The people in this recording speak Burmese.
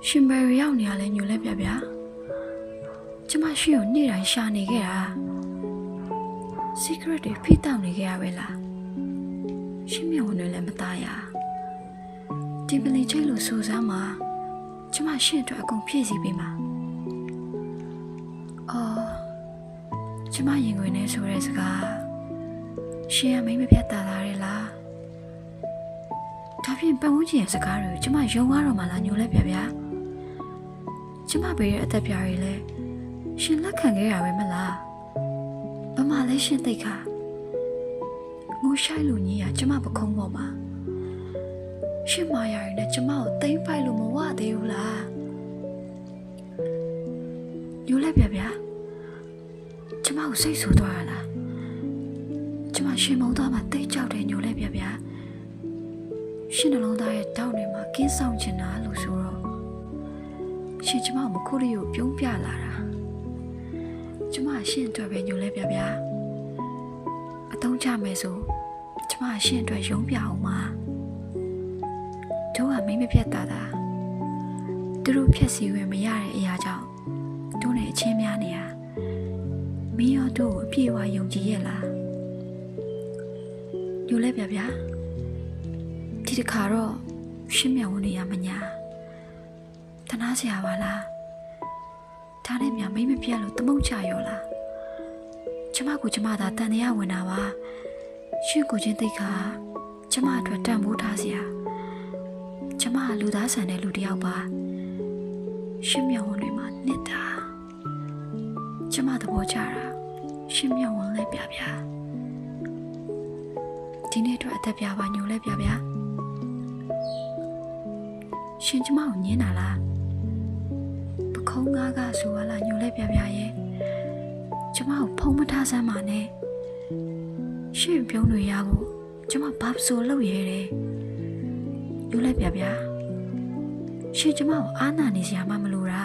ရှင်ဘယ်ရောက်နေရလဲညိုလဲပြပြကျမရှိကိုနေ့တိုင်းရှာနေခဲ့တာ secret တွေဖိတောက်နေခဲ့ရပဲလားရှင်မြဝင်လည်းမသားရဒီပလင်ချိတ်လို့စူစမ်းမှာကျမရှင့်အတွက်အကုန်ဖြည့်ဆည်းပေးမှာအော်ကျမရင်ခွင်နေဆိုတဲ့စကားရှင်ကမိမပြတ်တာလာတယ်လားဒါဖြင့်ပတ်ဝန်းကျင်ရဲ့စကားတွေကိုကျမယုံရတော့မှလားညိုလဲပြပြကျမပေးတဲ့အသက်ပြားတွေလဲရှင်လက်ခံခဲ့ရပဲမလားဘာမှလဲရှင်သိခါငိုရှိုက်လို့ညီးရကျမပခုံးပေါ်မှာရှင်မာယာရနဲ့ကျမကိုတိမ့်ပိုက်လို့မဝသေးဘူးလားညိုလဲပြပြကျမကိုစိတ်ဆူသွားရလားကျမရှင်မုံသားမှာတိတ်ကြောက်တယ်ညိုလဲပြပြရှင်နှလုံးသားရဲ့တောက်တွေမှာကင်းဆောင်ချင်တာလို့ဆိုတော့ရှင်ကျမကိုမခုရီကိုပြုံးပြလာတာကျမရှင့်အတွက်ပဲညိုလဲပြပြအတုံးချမယ်ဆိုကျမရှင့်အတွက်ရုံးပြအောင်ပါတို့ကမိမပြတ်တာသူတို့ဖြက်စီဝင်မရတဲ့အရာကြောင့်တို့နဲ့အချင်းများနေရမင်းရောတို့ကိုအပြည့်အဝယုံကြည်ရဲ့လားညိုလဲပြပြဒီတစ်ခါတော့ရှင်းမြဝင်နေရမညာတနာစရာပါလားဒါနဲ့မြမိမပြတ်လို့တမုတ်ချရောလားကျမကကျမသာတန်တရားဝင်တာပါရှင့်ကိုချင်းသိခါကျမအတွက်တန်ဖိုးထားစရာကျမလူသားဆန်တဲ့လူတစ်ယောက်ပါရှင်းမြဝင်တွေမှာနှစ်တာကျမသဘောကျတာရှင်းမြဝင်လဲပြပြဒီနေ့အတွက်အသက်ပြပါညိုလဲပြပြရှင်ကျမကိုညင်းတာလားပခုံးငါးကဆိုရလားညိုလဲပြပြရဲ့ကျမကိုဖုံးမထားစမ်းပါနဲ့ရှင်ပြုံးလို့ရဖို့ကျမဘာဆိုလုပ်ရဲတယ်ညိုလဲပြပြရှင်ကျမကိုအားနာနေစရာမှမလိုတာ